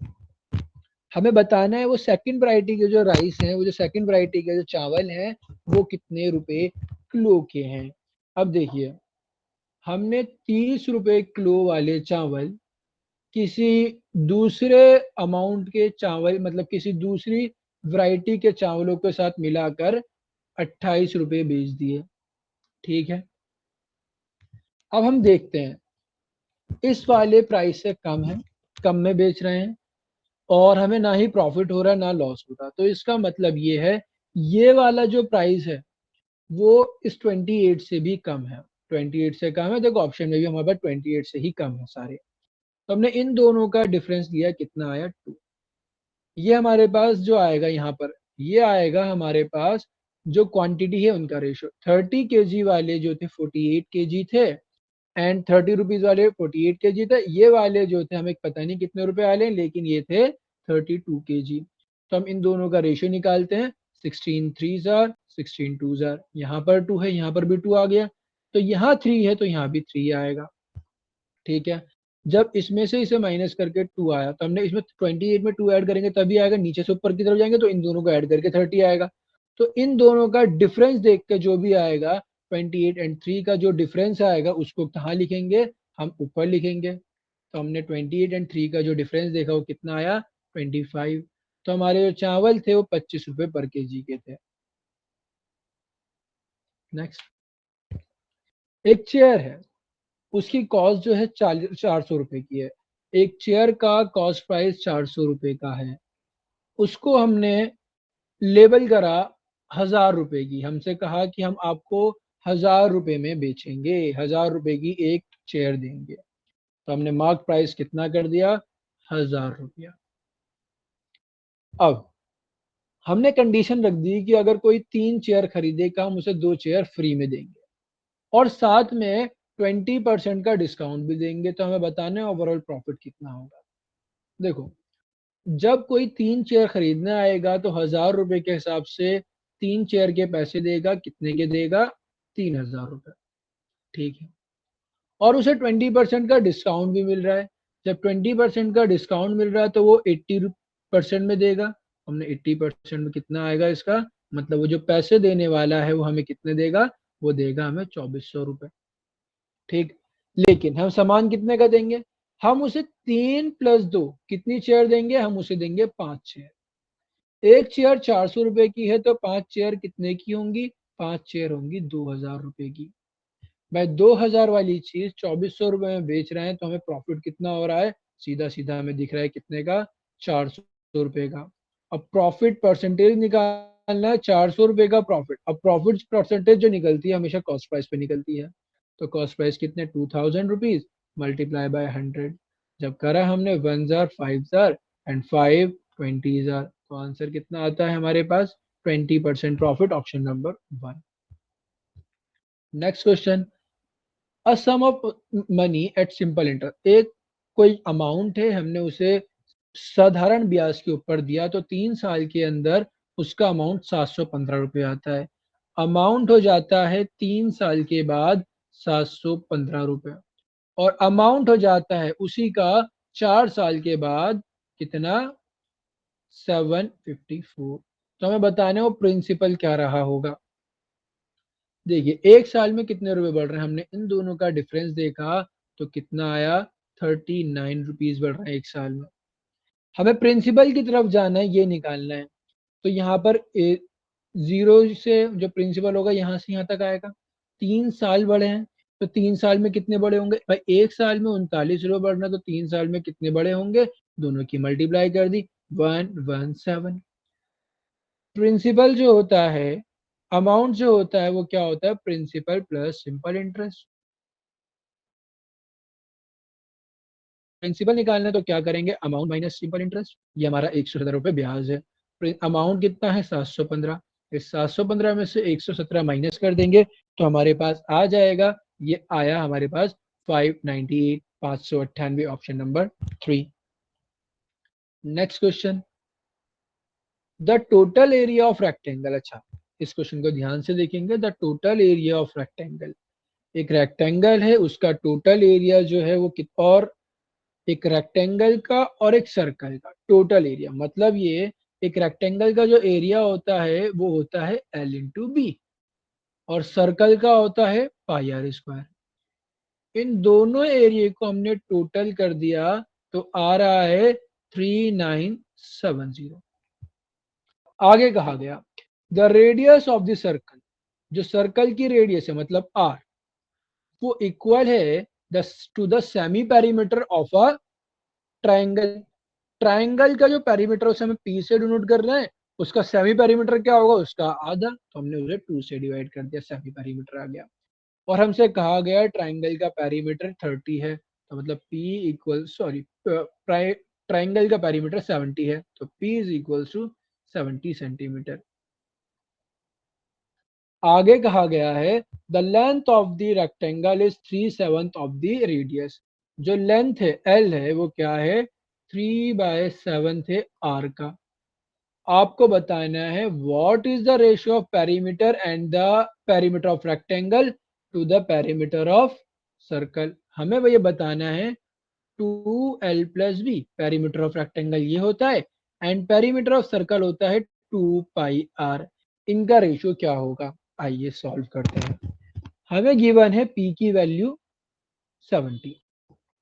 हमें बताना है वो सेकंड वैरायटी के जो राइस हैं, वो जो सेकंड वैरायटी के जो चावल हैं, वो कितने रुपए किलो के हैं। अब देखिए, हमने 30 रुपए किलो वाले चावल किसी दूसरे अमाउंट के चावल, मतलब किसी दूसरी वैरायटी के चावलों के साथ मिलाकर 28 रुपए बेच दिए, ठीक है। अब हम देखते हैं, इस वाले प्राइस से कम है, कम में बेच रहे हैं, और हमें ना ही प्रॉफिट हो रहा है ना लॉस हो रहा, तो इसका मतलब ये है, ये वाला जो प्राइस है वो इस 28 से भी कम है, 28 से कम है। देखो ऑप्शन में भी हमारे पास 28 से ही कम है सारे। तो हमने इन दोनों का डिफरेंस लिया, कितना आया 2। ये हमारे पास जो आएगा यहाँ पर, ये आएगा हमारे पास जो क्वांटिटी है उनका रेशो। 30 kg वाले जो थे 48 kg थे, एंड 30 रुपीज वाले 48 kg थे। ये वाले जो थे हमें पता नहीं कितने रुपए वाले, लेकिन ये थे 32 kg। तो हम इन दोनों का रेशियो निकालते हैं, 16 3 जार 16 2 जार, यहाँ पर 2 है, यहाँ पर भी 2 आ गया, तो यहाँ 3 है तो यहाँ भी 3 आएगा, ठीक है। जब इसमें से इसे माइनस करके 2 आया, तो हमने इसमें 28 में 2 ऐड करेंगे तभी आएगा, नीचे से ऊपर की तरफ जाएंगे तो इन दोनों को ऐड करके 30 आएगा। तो इन दोनों का डिफरेंस देख के जो भी आएगा, 28 एंड 3 का जो डिफरेंस आएगा उसको कहाँ लिखेंगे, हम ऊपर लिखेंगे। तो हमने 28 एंड 3 का जो डिफरेंस देखा वो कितना आया, 25। तो हमारे जो चावल थे वो 25 रुपए पर केजी के थे। नेक्स्ट, एक चेयर है, उसकी कॉस्ट जो है 400 रुपए की है। एक चेयर का कॉस्ट प्राइस 400 रुपए का है, उसको हमने लेबल करा 1000 रुपए की, हमसे कहा कि हम आपको 1000 रुपए में बेचेंगे, 1000 रुपए की एक चेयर देंगे। तो हमने मार्क प्राइस कितना कर दिया, 1000 रुपया। अब हमने कंडीशन रख दी कि अगर कोई 3 चेयर खरीदेगा हम उसे 2 चेयर फ्री में देंगे, और साथ में 20% का डिस्काउंट भी देंगे। तो हमें बताना है ओवरऑल प्रॉफिट कितना होगा। देखो, जब कोई 3 चेयर खरीदने आएगा तो 1000 रुपए के हिसाब से 3 चेयर के पैसे देगा, कितने के देगा, 3000 रुपए, ठीक है। और उसे 20% का डिस्काउंट भी मिल रहा है। जब 20% का डिस्काउंट मिल रहा है तो वो 80% में देगा। हमने 80% में कितना आएगा इसका, मतलब वो जो पैसे देने वाला है वो हमें कितने देगा, वो देगा हमें 2400 रुपए, ठीक। लेकिन हम सामान कितने का देंगे, हम उसे 3 + 2 कितनी चेयर देंगे, हम उसे देंगे 5 चेयर। एक चेयर 400 रुपए की है तो 5 चेयर कितने की होंगी, 5 चेयर होंगी 2000 रुपए की। भाई 2000 वाली चीज 2400 रुपए में बेच रहे हैं तो हमें प्रॉफिट कितना हो रहा है, सीधा सीधा हमें दिख रहा है कितने का, 400 रुपए का। अब प्रॉफिट परसेंटेज निकालना है, 400 रुपए का प्रॉफिट। अब प्रॉफिट परसेंटेज जो निकलती है हमेशा कॉस्ट प्राइस पे निकलती है। तो कॉस्ट प्राइस कितने, 2000 रुपीज, मल्टीप्लाई बाय 100। जब करा हमने 1 जार 5 जार एंड 5 20 जार, तो आंसर कितना आता है हमारे पास 20% profit, option number 1। Next question, a sum of money at simple interest, एक कोई अमाउंट है, हमने उसे साधारण ब्याज के ऊपर दिया, तो 3 साल के अंदर उसका अमाउंट 715 रुपये आता है। अमाउंट हो जाता है 3 साल के बाद 715 रुपये, और अमाउंट हो जाता है उसी का 4 साल के बाद कितना, 754। तो हमें बताने वो प्रिंसिपल क्या रहा होगा। देखिए 1 साल में कितने रुपए बढ़ रहे हैं, हमने इन दोनों का डिफरेंस देखा तो कितना आया, 39 रुपीज बढ़ रहे हैं 1 साल में। हमें प्रिंसिपल की तरफ जाना है, ये निकालना है। तो यहाँ पर जीरो से जो प्रिंसिपल होगा यहाँ से यहाँ तक आएगा। 3 साल बढ़े हैं, तो 3 साल में कितने बड़े होंगे भाई, 1 साल में 39 रुपये बढ़ना, तो 3 साल में कितने बड़े होंगे, दोनों की मल्टीप्लाई कर दी, 117। प्रिंसिपल जो होता है, अमाउंट जो होता है वो क्या होता है, principal plus simple interest. Principal निकालना है तो क्या करेंगे, अमाउंट माइनस सिंपल इंटरेस्ट। ये हमारा 117 रुपये ब्याज है। अमाउंट कितना है 715, इस 715 में से 117 माइनस कर देंगे तो हमारे पास आ जाएगा, ये आया हमारे पास 598, 598, option number 3। Next question, the total area of rectangle. अच्छा, इस क्वेश्चन को ध्यान से देखेंगे। The total area of rectangle, एक रेक्टेंगल है उसका टोटल एरिया जो है वो और एक रेक्टेंगल का और एक सर्कल का टोटल एरिया, मतलब ये एक रेक्टेंगल का जो एरिया होता है वो होता है L इंटू बी, और सर्कल का होता है पाई आर स्क्वायर। इन दोनों एरिया को हमने टोटल कर दिया तो आ रहा है 3970। आगे कहा गया, the radius of the circle, जो सर्कल की रेडियस है मतलब आर, वो इक्वल है to the semi perimeter of a triangle. Triangle का जो पेरीमीटर उसे हमें पी से डिनोट कर रहे हैं, उसका सेमी पेरीमीटर क्या होगा, उसका आधा, तो हमने उसे 2 से डिवाइड कर दिया, सेमी पेरीमीटर आ गया। और हमसे कहा गया ट्राइंगल का पेरीमीटर 30 है, तो मतलब P इक्वल, सॉरी, ट्राइंगल का पेरीमीटर 70 है, तो P is equal to 70 centimetre. आगे कहा गया है, the length of the rectangle is 3/7 of the radius. जो लेंथ है L है वो क्या है, 3/7 है R का। आपको बताना है what is the ratio of perimeter and the perimeter of rectangle to the perimeter of circle. हमें वही बताना है 2L plus B, perimeter of rectangle ये होता है, एंड पेरीमीटर ऑफ सर्कल होता है 2πr। इनका रेशियो क्या होगा, आइए सॉल्व करते हैं। हमें गिवन है P की वैल्यू 70,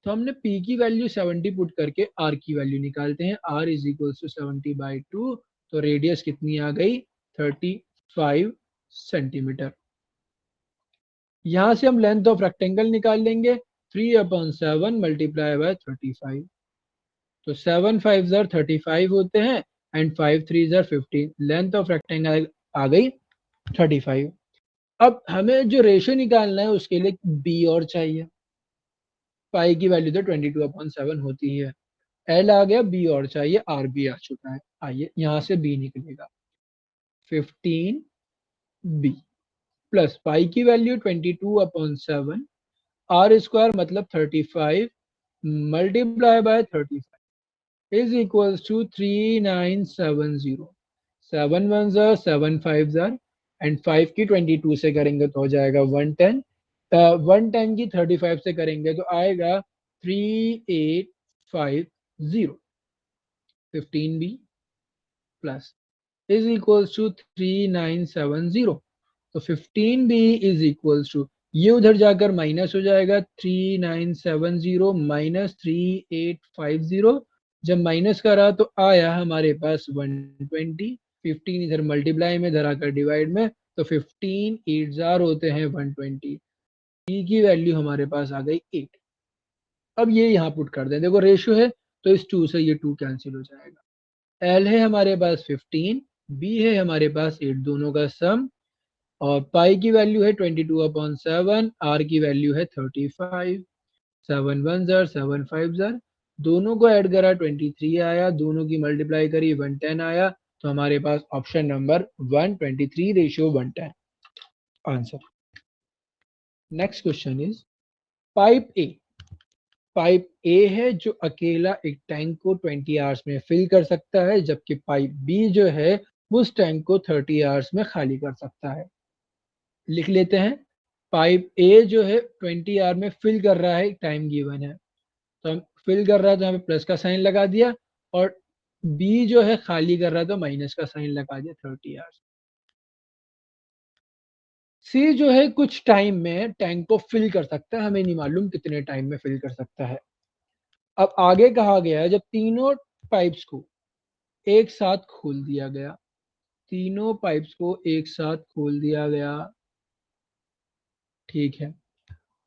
तो हमने P की वैल्यू 70 पुट करके R की वैल्यू निकालते हैं। R इज इक्वल टू 70/2, तो रेडियस कितनी आ गई, 35 सेंटीमीटर। यहां से हम लेंथ ऑफ रेक्टेंगल निकाल लेंगे, 3/7 मल्टीप्लाई बाय 35, तो 7 5 जार 35 होते हैं एंड 5 3 जार 15, लेंथ ऑफ रेक्टेंगल आ गई 35। अब हमें जो रेशियो निकालना है उसके लिए बी और चाहिए, पाई की वैल्यू तो 22/7 होती है, एल आ गया, बी और चाहिए, आर भी आ चुका है। आइए यहां से बी निकलेगा 15 बी प्लस पाई की वैल्यू 22/7, आर स्क्वायर मतलब 35 multiply by 35 is equal to 3970। 7 1 jar 7 5 jar and 5 की 22 से करेंगे तो हो जाएगा 110, 110 की 35 से करेंगे तो आएगा 3850। 15b plus is equal to 3970, तो 15b इज इक्वल टू, ये उधर जाकर माइनस हो जाएगा, 3970 माइनस 3850, जब माइनस करा तो आया हमारे पास 120, 15 इधर मल्टीप्लाई में, धरा कर डिवाइड में, तो 15 8 जार होते हैं 120, p की वैल्यू हमारे पास आ गई 8। अब ये यहाँ पुट कर दें, देखो रेशियो है तो इस 2 से ये 2 कैंसिल हो जाएगा। L है हमारे पास 15, B है हमारे पास 8, दोनों का सम, और पाई की वैल्यू है 22/7, R की वैल्यू है 35। 7 1 ज़र 7 5 ज़र, दोनों को ऐड करा 23 आया, दोनों की मल्टीप्लाई करी 110 आया, तो हमारे पास option number 123:110 answer. Next question is pipe A. Pipe A है जो अकेला एक टैंक को 20 आवर्स में फिल कर सकता है, जबकि पाइप बी जो है उस टैंक को 30 आवर्स में खाली कर सकता है। लिख लेते हैं, पाइप ए जो है 20 आवर में फिल कर रहा है, टाइम गिवन है, तो हम फिल कर रहा है तो यहाँ पे प्लस का साइन लगा दिया, और बी जो है खाली कर रहा है तो माइनस का साइन लगा दिया 30 आवर्स। सी जो है कुछ टाइम में टैंक को फिल कर सकता है, हमें नहीं मालूम कितने टाइम में फिल कर सकता है। अब आगे कहा गया है जब तीनों पाइप्स को एक साथ खोल दिया गया, तीनों पाइप्स को एक साथ खोल दिया गया, ठीक है,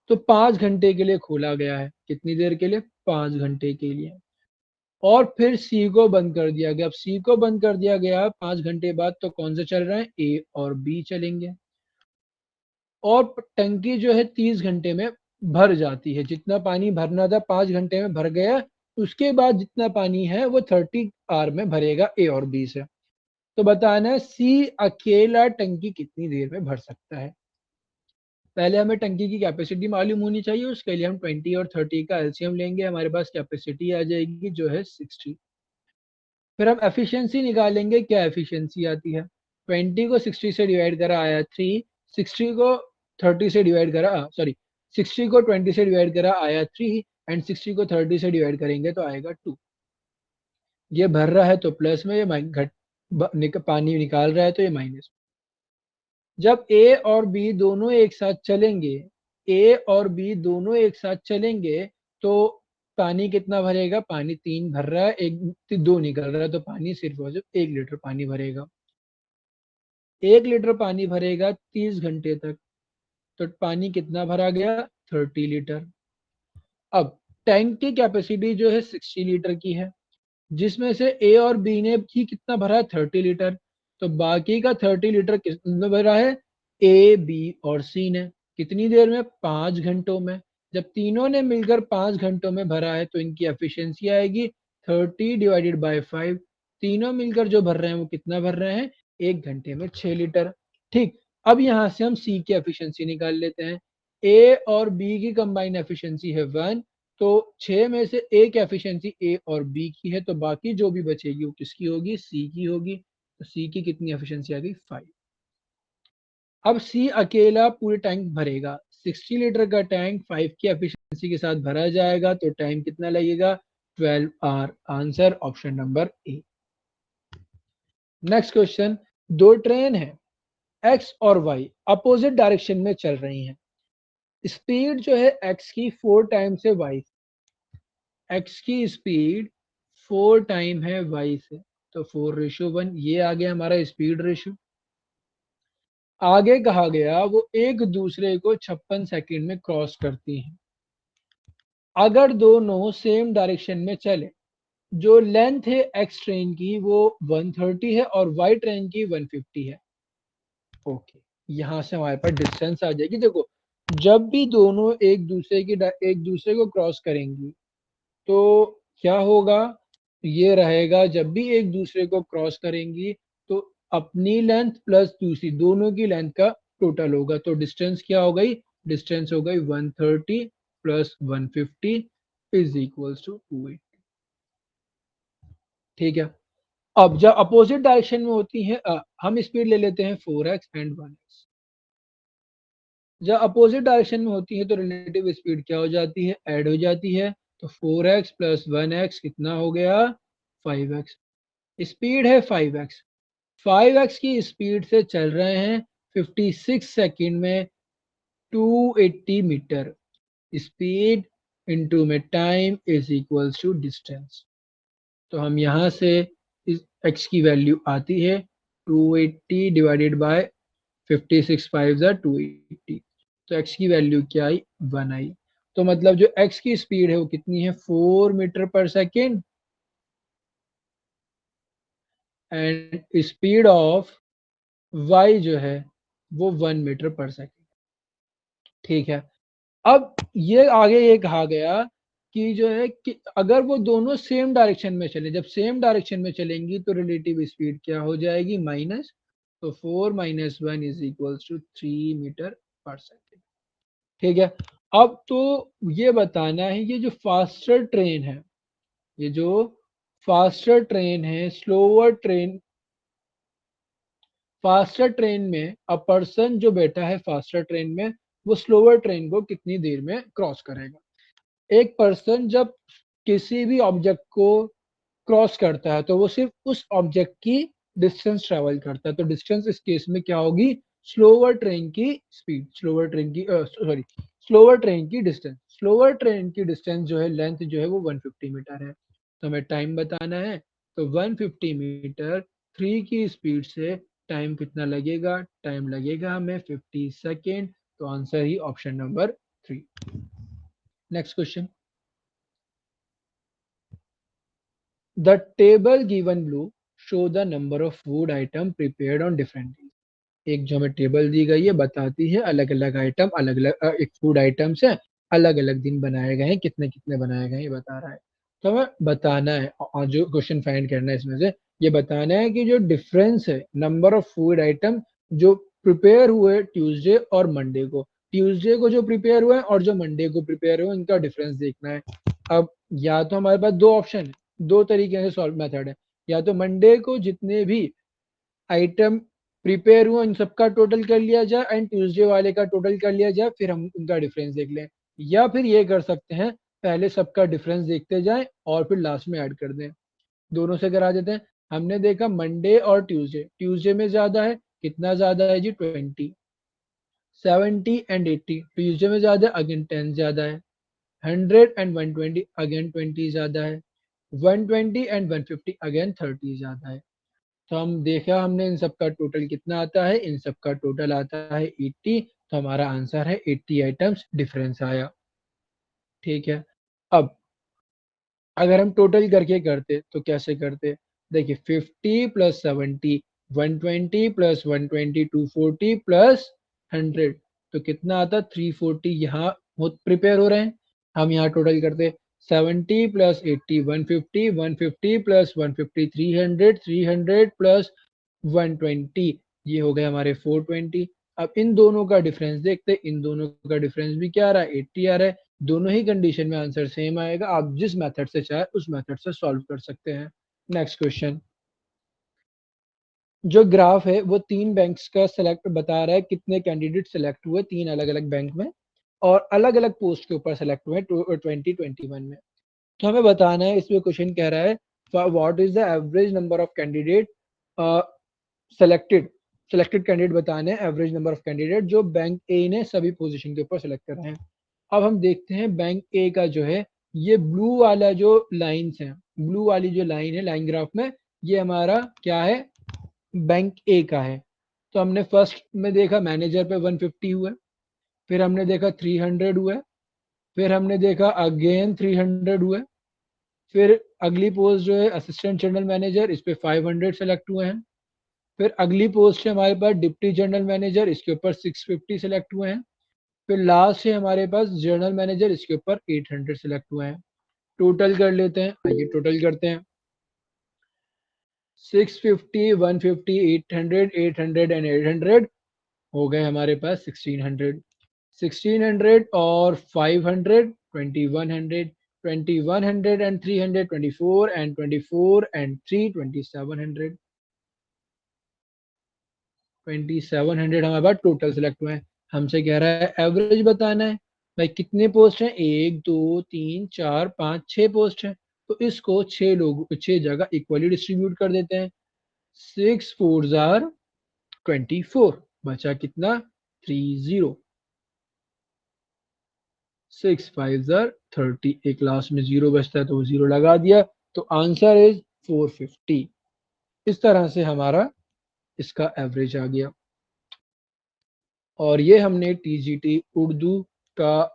तो 5 घंटे के लिए खोला गया है, कितनी देर के लिए, 5 घंटे के लिए, और फिर सी को बंद कर दिया गया। अब सी को बंद कर दिया गया 5 घंटे बाद, तो कौन से चल रहे हैं, ए और बी चलेंगे, और टंकी जो है 30 घंटे में भर जाती है, जितना पानी भरना था 5 घंटे में भर गया, उसके बाद जितना पानी है वो 30 आवर में भरेगा ए और बी से। तो बताना है सी अकेला टंकी कितनी देर में भर सकता है। पहले हमें टंकी की कैपेसिटी मालूम होनी चाहिए, उसके लिए हम 20 और 30 का एलसीएम लेंगे, हमारे पास कैपेसिटी आ जाएगी जो है 60। फिर हम एफिशिएंसी निकालेंगे, क्या एफिशिएंसी आती है, 20 को 60 से डिवाइड करा आया 3, 60 को 30 से डिवाइड करा, सॉरी 60 को 20 से डिवाइड करा आया 3, एंड 60 को 30 से डिवाइड करेंगे तो आएगा 2। ये भर रहा है तो प्लस में, ये पानी निकाल रहा है तो ये माइनस। जब ए और बी दोनों एक साथ चलेंगे, ए और बी दोनों एक साथ चलेंगे, तो पानी कितना भरेगा, पानी 3 भर रहा है, एक 2 निकल रहा है, तो पानी सिर्फ और सिर्फ 1 लीटर पानी भरेगा। 1 लीटर पानी भरेगा 30 घंटे तक, तो पानी कितना भरा गया, 30 लीटर। अब टैंक की कैपेसिटी जो है 60 लीटर की है, जिसमें से ए और बी ने भी कितना भरा है, 30 लीटर, तो बाकी का 30 लीटर किसने भरा है, ए बी और सी ने, कितनी देर में, 5 घंटों में। जब तीनों ने मिलकर 5 घंटों में भरा है तो इनकी एफिशिएंसी आएगी 30/5। तीनों मिलकर जो भर रहे हैं वो कितना भर रहे हैं, 1 घंटे में 6 लीटर। ठीक, अब यहाँ से हम सी की एफिशिएंसी निकाल लेते हैं। ए और बी की कंबाइन एफिशिएंसी है 1, तो 6 में से एक एफिशिएंसी ए और बी की है, तो बाकी जो भी बचेगी वो किसकी होगी, सी की होगी, तो सी की कितनी एफिशिएंसी आ गई, 5। अब सी अकेला पूरे टैंक भरेगा, 60 लीटर का टैंक 5 की एफिशिएंसी के साथ भरा जाएगा, तो टाइम कितना लगेगा, 12 hour. Answer option number A. Next question, दो ट्रेन है एक्स और वाई अपोजिट डायरेक्शन में चल रही हैं, स्पीड जो है एक्स की 4 टाइम्स है वाई, एक्स की स्पीड 4 टाइम है वाई से, तो 4:1, ये आ गया हमारा स्पीड रेशियो। आगे कहा गया वो एक दूसरे को 56 सेकंड में क्रॉस करती हैं, अगर दोनों सेम डायरेक्शन में चले, जो लेंथ है एक्स ट्रेन की वो 130 है और वाई ट्रेन की 150 है। ओके, यहाँ से हमारे पास डिस्टेंस आ जाएगी। देखो, जब भी दोनों एक दूसरे को क्रॉस करेंगी तो क्या होगा, ये रहेगा, जब भी एक दूसरे को क्रॉस करेंगी तो अपनी लेंथ प्लस दूसरी दोनों की लेंथ का टोटल होगा, तो डिस्टेंस क्या हो गई, डिस्टेंस हो गई 130 प्लस 150 इज इक्वल्स टू 280। ठीक है, अब जब अपोजिट डायरेक्शन में होती है, हम स्पीड ले लेते हैं 4x एंड 1x। जब अपोजिट डायरेक्शन में होती है तो रिलेटिव स्पीड क्या हो जाती है, ऐड हो जाती है, तो 4x प्लस 1x कितना हो गया, 5x। स्पीड है 5x, 5x की स्पीड से चल रहे हैं 56 सेकंड में 280 मीटर। स्पीड इनटू में time is equals to distance, तो हम यहाँ से इस x की वैल्यू आती है 280 डिवाइडेड बाय 56 5 280, तो x की वैल्यू क्या आई, 1 आई। तो मतलब जो x की स्पीड है वो कितनी है, 4 मीटर पर second, and speed of y जो है वो 1 मीटर पर सेकेंड। ठीक है, अब ये आगे ये कहा गया कि जो है कि अगर वो दोनों सेम डायरेक्शन में चले, जब सेम डायरेक्शन में चलेंगी तो रिलेटिव स्पीड क्या हो जाएगी, माइनस, तो 4 - 1 इज इक्वल्स टू 3 मीटर पर सेकेंड। ठीक है, अब तो ये बताना है ये जो फास्टर ट्रेन है, ये जो फास्टर ट्रेन है, स्लोअर ट्रेन, फास्टर ट्रेन में अ पर्सन जो बैठा है फास्टर ट्रेन में, वो स्लोअर ट्रेन को कितनी देर में क्रॉस करेगा। एक पर्सन जब किसी भी ऑब्जेक्ट को क्रॉस करता है तो वो सिर्फ उस ऑब्जेक्ट की डिस्टेंस ट्रेवल करता है, तो डिस्टेंस इस केस में क्या होगी, स्लोअर ट्रेन की स्पीड, स्लोअर ट्रेन की सॉरी स्लोअर ट्रेन की डिस्टेंस, स्लोअर ट्रेन की डिस्टेंस जो है, लेंथ जो है वो 150 मीटर है। तो हमें टाइम बताना है, तो 150 मीटर 3 की स्पीड से टाइम कितना लगेगा, टाइम लगेगा हमें 50 सेकेंड। तो answer he option number 3। Next question, the table given below show the number of food item prepared on different days। एक जो हमें टेबल दी गई है बताती है अलग अलग आइटम, अलग अलग एक फूड आइटम्स है, अलग अलग दिन बनाए गए हैं, कितने कितने बनाए गए हैं ये बता रहा है। तो हमें बताना है, और जो क्वेश्चन फाइंड करना है इसमें से ये बताना है कि जो डिफरेंस है नंबर ऑफ फूड आइटम जो प्रिपेयर हुए ट्यूसडे और मंडे को, ट्यूसडे को जो प्रिपेयर हुए और जो मंडे को प्रिपेयर हुए इनका डिफरेंस देखना है। अब या तो हमारे पास दो ऑप्शन है, दो तरीके से सॉल्व मेथड है, या तो मंडे को जितने भी आइटम प्रिपेयर हुआ इन सबका टोटल कर लिया जाए एंड ट्यूसडे वाले का टोटल कर लिया जाए, फिर हम उनका डिफरेंस देख लें, या फिर ये कर सकते हैं पहले सबका डिफरेंस देखते जाएं और फिर लास्ट में ऐड कर दें। दोनों से करा देते हैं। हमने देखा मंडे और ट्यूसडे, ट्यूसडे में ज्यादा है, कितना ज्यादा है जी 20, 70 एंड 80, ट्यूसडे में ज्यादा अगेन 10 ज्यादा है, 100 एंड 120 अगेन 20 ज्यादा है, 120 एंड 150 अगेन 30 ज्यादा है। तो हम देखा हमने इन सब का टोटल कितना आता है, इन सब का टोटल आता है 80, तो हमारा आंसर है 80 आइटम्स डिफरेंस आया। ठीक है, अब अगर हम टोटल करके करते तो कैसे करते, देखिए 50 प्लस 70 120 प्लस 120 240 प्लस 100, तो कितना आता 340, यहाँ प्रिपेयर हो रहे हैं, हम यहाँ टोटल करते 70 प्लस 80 150 150 प्लस 150 300 300 प्लस 120, ये हो गए हमारे 420। अब इन दोनों का डिफरेंस देखते, इन दोनों का डिफरेंस भी क्या आ रहा है 80 आ रहा है, दोनों ही कंडीशन में आंसर सेम आएगा, आप जिस मेथड से चाहे उस मेथड से सॉल्व कर सकते हैं। नेक्स्ट क्वेश्चन, जो ग्राफ है वो तीन बैंक्स का सेलेक्ट बता रहा है, कितने कैंडिडेट सेलेक्ट हुए तीन अलग अलग बैंक में और अलग अलग पोस्ट के ऊपर सेलेक्ट हुए 2021 में। तो हमें बताना है, इसमें क्वेश्चन कह रहा है what is the average number of candidate selected, selected candidate बताने हैं एवरेज नंबर ऑफ कैंडिडेट जो बैंक ए ने सभी पोजीशन के ऊपर सेलेक्ट कर रहे हैं। अब हम देखते हैं बैंक ए का जो है, ये ब्लू वाला जो लाइंस है, ब्लू वाली जो लाइन है लाइन ग्राफ में, ये हमारा क्या है, बैंक ए का है। तो हमने फर्स्ट में देखा मैनेजर पे 150 हुआ, फिर हमने देखा 300 हुआ, फिर हमने देखा अगेन 300 हुआ, फिर अगली पोस्ट जो है असिस्टेंट जनरल मैनेजर, इस पे 500 सेलेक्ट हुए हैं, फिर अगली पोस्ट है हमारे पास डिप्टी जनरल मैनेजर, इसके ऊपर 650 सेलेक्ट हुए हैं, फिर लास्ट है हमारे पास जनरल मैनेजर, इसके ऊपर 800 सेलेक्ट हुए हैं। टोटल कर लेते हैं, आइए टोटल करते हैं, 650 150 800 800 एंड 800 हो गए हमारे पास 1600, 1600 और 500 2100, 2100 एंड 300 24 एंड 24 एंड 3 2700, 2700 हमारे पास टोटल सेलेक्ट हुए हैं। हमसे कह रहा है एवरेज बताना है, भाई कितने पोस्ट हैं, 1 2 3 4 5 6 पोस्ट हैं, तो इसको 6 जगह इक्वली डिस्ट्रीब्यूट कर देते हैं, 6 4 जार 24, बचा कितना 30, 6 5 जार 30, एक लास्ट में जीरो बचता है तो वो जीरो लगा दिया, तो आंसर इज 450। इस तरह से हमारा इसका एवरेज आ गया। और ये हमने टीजीटी उर्दू का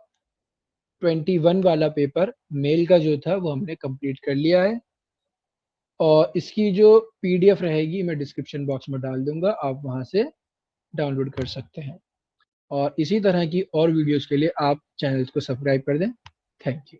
21 वाला पेपर मेल का जो था वो हमने कंप्लीट कर लिया है, और इसकी जो पीडीएफ रहेगी मैं डिस्क्रिप्शन बॉक्स में डाल दूंगा, आप वहां से डाउनलोड कर सकते हैं। और इसी तरह की और वीडियोस के लिए आप चैनल को सब्सक्राइब कर दें। Thank you.